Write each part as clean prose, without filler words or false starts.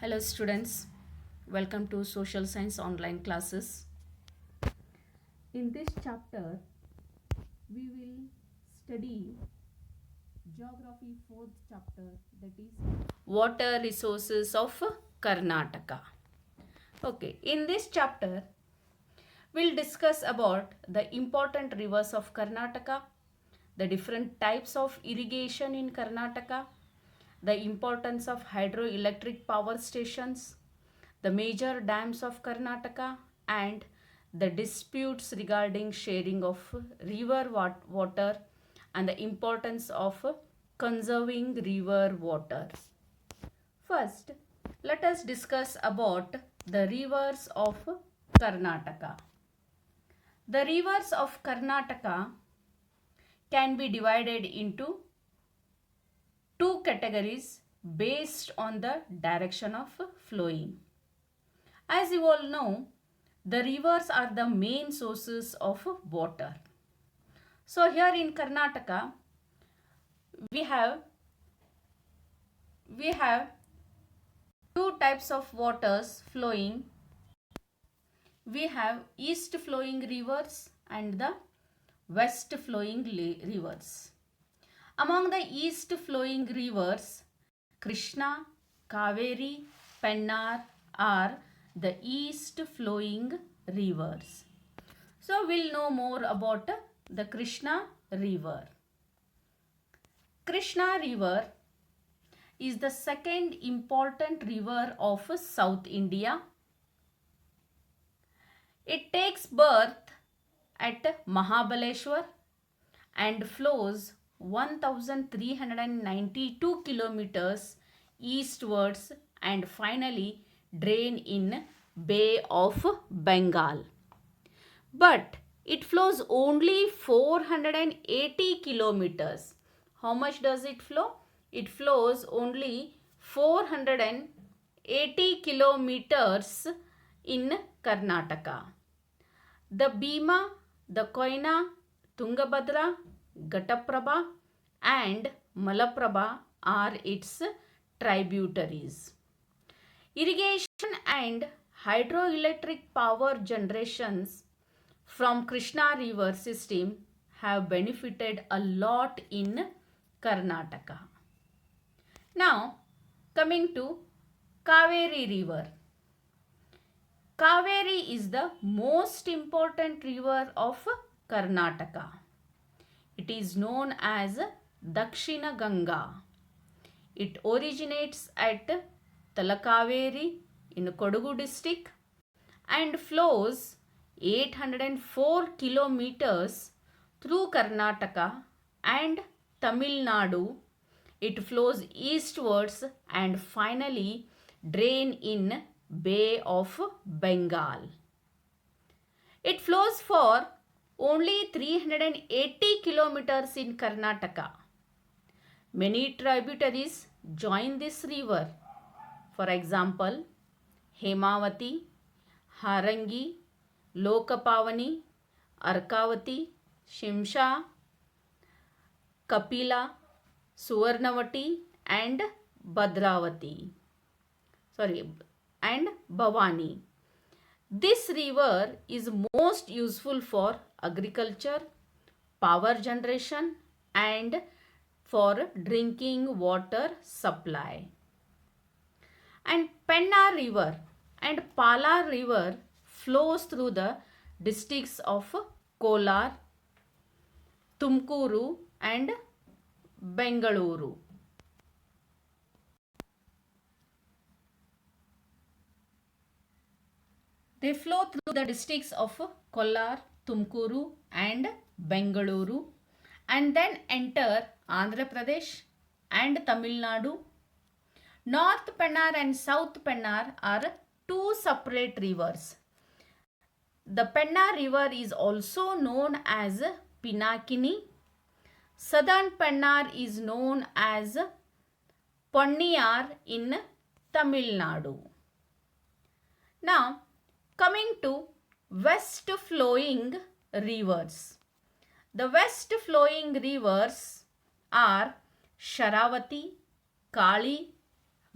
Hello students, welcome to Social Science online classes. In this chapter, we will study Geography 4th chapter, that is Water Resources of Karnataka. Okay, in this chapter, we'll discuss about the important rivers of Karnataka, the different types of irrigation in Karnataka, the importance of hydroelectric power stations, the major dams of Karnataka, and the disputes regarding sharing of river water and the importance of conserving river water. First, let us discuss about the rivers of Karnataka. The rivers of Karnataka can be divided into two categories based on the direction of flowing. As you all know, the rivers are the main sources of water. So here in Karnataka, we have two types of waters flowing. We have east flowing rivers and the west flowing rivers. Among the east flowing rivers, Krishna, Kaveri, Pennar are the east flowing rivers. So we'll know more about the Krishna river. Krishna river is the second important river of South India. It takes birth at Mahabaleshwar and flows 1392 kilometers eastwards and finally drain in Bay of Bengal. But it flows only 480 kilometers. How much does it flow? It flows only 480 kilometers in Karnataka. The Bhima, the Koyna, Tungabhadra, Ghataprabha and Malaprabha are its tributaries. Irrigation and hydroelectric power generations from Krishna river system have benefited a lot in Karnataka. Now, coming to Kaveri river. Kaveri is the most important river of Karnataka. It is known as Dakshina Ganga. It originates at Talakaveri in Kodagu district and flows 804 kilometers through Karnataka and Tamil Nadu. It flows eastwards and finally drain in Bay of Bengal. It flows for only 380 kilometers in Karnataka. Many tributaries join this river. For example, Hemavati, Harangi, Lokapavani, Arkavati, Shimsha, Kapila, Suvarnavati and Bhadravati. And Bhavani. This river is most useful for agriculture, power generation and for drinking water supply. And Pennar river and Palar river flows through the districts of Kolar, Tumkuru and Bengaluru. They flow through the districts of Kollar, Tumkuru and Bengaluru and then enter Andhra Pradesh and Tamil Nadu. North Pennar and South Pennar are two separate rivers. The Pennar river is also known as Pinakini. Southern Pennar is known as Ponniyar in Tamil Nadu. Now, coming to west flowing rivers. The west flowing rivers are Sharavati, Kali,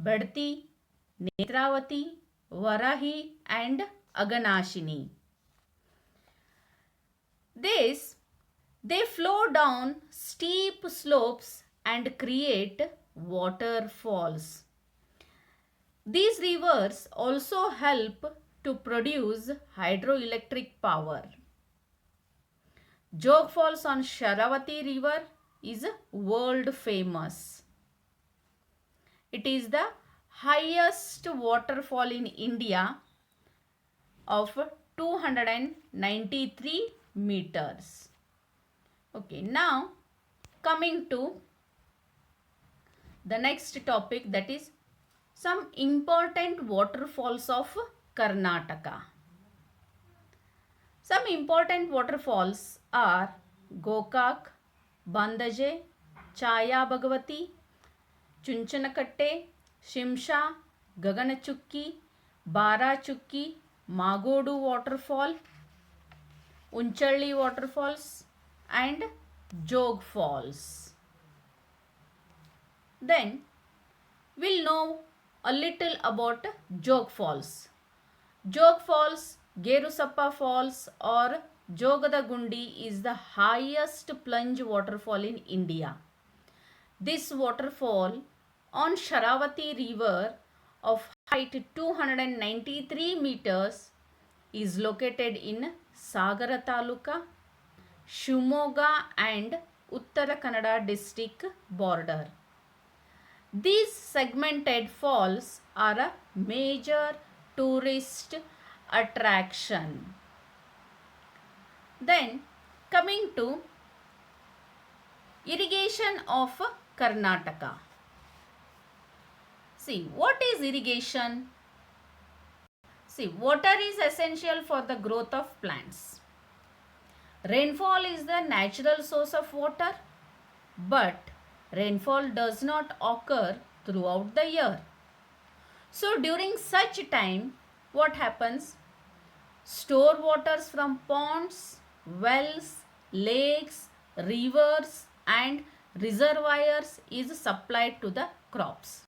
Bhadti, Netravati, Varahi and Aganashini. This They flow down steep slopes and create waterfalls. These rivers also help to produce hydroelectric power. Jog Falls on Sharavati River is world famous. It is the highest waterfall in India of 293 meters. Okay, now coming to the next topic, that is some important waterfalls of Karnataka. Some important waterfalls are Gokak, Bandaje, Chaya Bhagavati, Chunchanakatte, Shimsha, Gaganachukki, Barachukki, Magodu waterfall, Unchalli waterfalls and Jog falls. Then we'll know a little about Jog falls. Jog falls, Gerusappa falls or Jogadagundi is the highest plunge waterfall in India. This waterfall on Sharavati river of height 293 meters is located in Sagara Taluka, Shimoga and Uttara Kannada district border. These segmented falls are a major tourist attraction. Then coming to irrigation of Karnataka. See, what is irrigation? See, water is essential for the growth of plants. Rainfall is the natural source of water, but rainfall does not occur throughout the year. So during such time, what happens? Store waters from ponds, wells, lakes, rivers and reservoirs is supplied to the crops.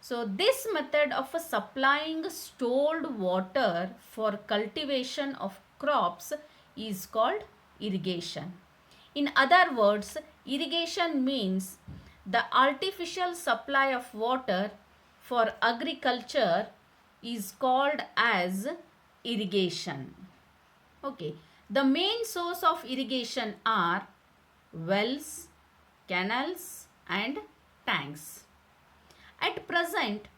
So this method of supplying stored water for cultivation of crops is called irrigation. In other words, irrigation means the artificial supply of water for agriculture is called as irrigation. Okay, the main source of irrigation are wells, canals and tanks. At present,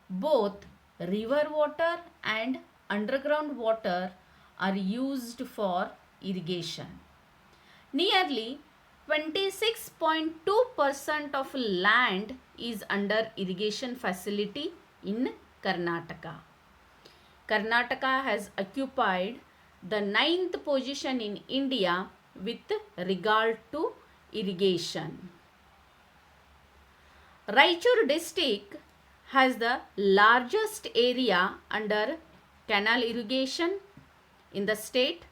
both river water and underground water are used for irrigation. Nearly 26.2% of land is under irrigation facility in Karnataka. Karnataka has occupied the 9th position in India with regard to irrigation. Raichur district has the largest area under canal irrigation in the state.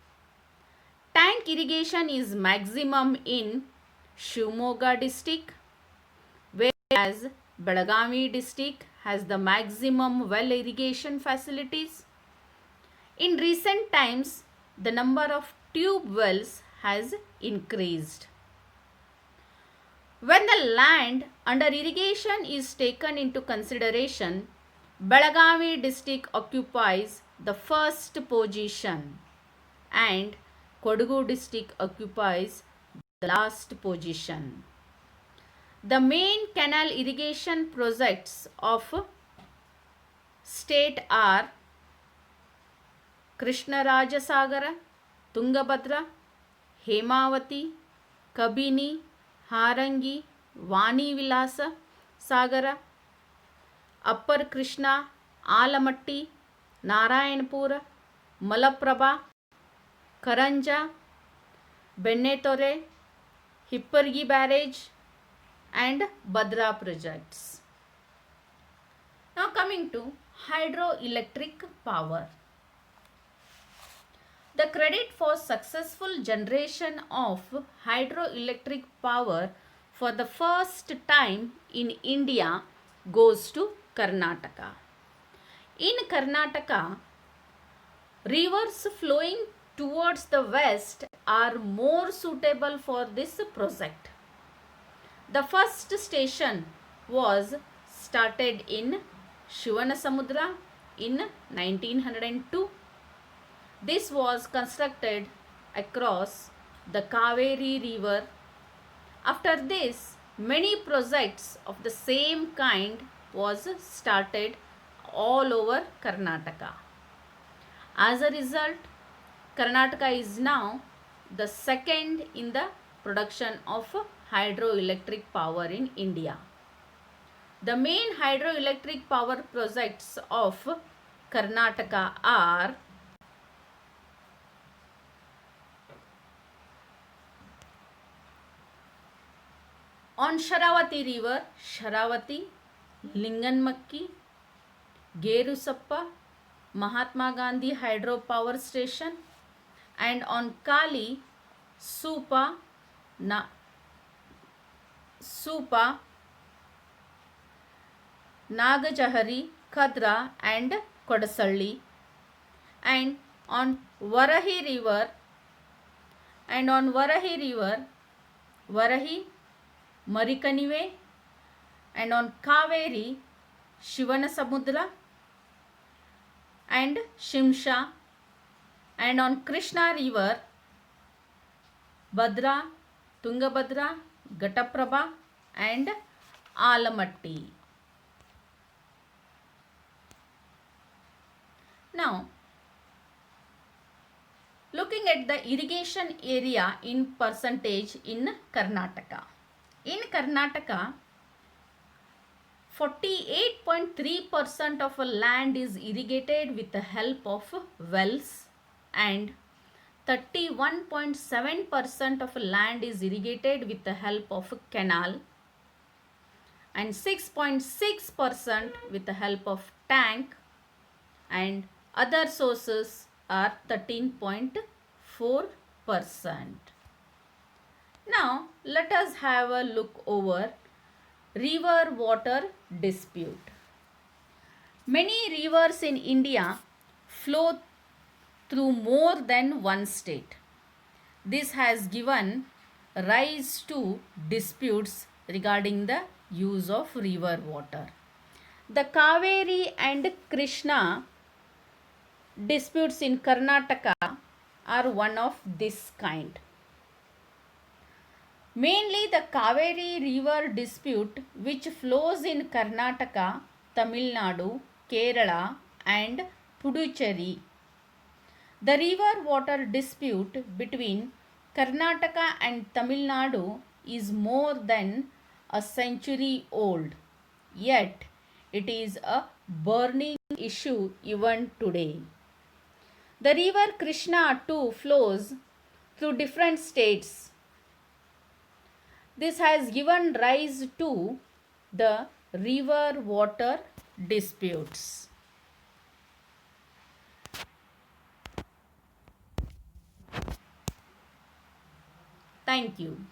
Tank irrigation is maximum in Shimoga district, whereas Belagavi district has the maximum well irrigation facilities. In recent times, the number of tube wells has increased. When the land under irrigation is taken into consideration, Belagavi district occupies the first position and Kodagu district occupies the last position. The main canal irrigation projects of state are Krishnarajasagara, Tungabhadra, Hemavati, Kabini, Harangi, Vani Vilasa, Sagara, Upper Krishna, Alamatti, Narayanpura, Malaprabha, Karanja, Bennetore, Hippargi barrage and Badra projects. Now coming to hydroelectric power. The credit for successful generation of hydroelectric power for the first time in India goes to Karnataka. In Karnataka, rivers flowing towards the west are more suitable for this project. The first station was started in Shivanasamudra in 1902. This was constructed across the Kaveri river. After this, many projects of the same kind was started all over Karnataka. As a result, Karnataka is now the second in the production of hydroelectric power in India. The main hydroelectric power projects of Karnataka are on Sharavati river, Sharavati, Linganmakki, Gerusappa, Mahatma Gandhi Hydro Power Station, and on Kali, Supa, Nagajahari, Khadra, and Kodasalli, and on Varahi river, Varahi, Marikanive, and on Kaveri, Shivanasamudra and Shimsha, and on Krishna river, Bhadra, Tungabhadra, Ghataprabha, and Alamatti. Now, looking at the irrigation area in percentage in Karnataka. In Karnataka, 48.3% of land is irrigated with the help of wells, and 31.7% of land is irrigated with the help of canal, and 6.6% with the help of tank, and other sources are 13.4%. Now let us have a look over river water dispute. Many rivers in India flow through more than one state. This has given rise to disputes regarding the use of river water. The Kaveri and Krishna disputes in Karnataka are one of this kind. Mainly the Kaveri river dispute, which flows in Karnataka, Tamil Nadu, Kerala, and Puducherry. The river water dispute between Karnataka and Tamil Nadu is more than a century old, yet it is a burning issue even today. The river Krishna too flows through different states. This has given rise to the river water disputes. Thank you.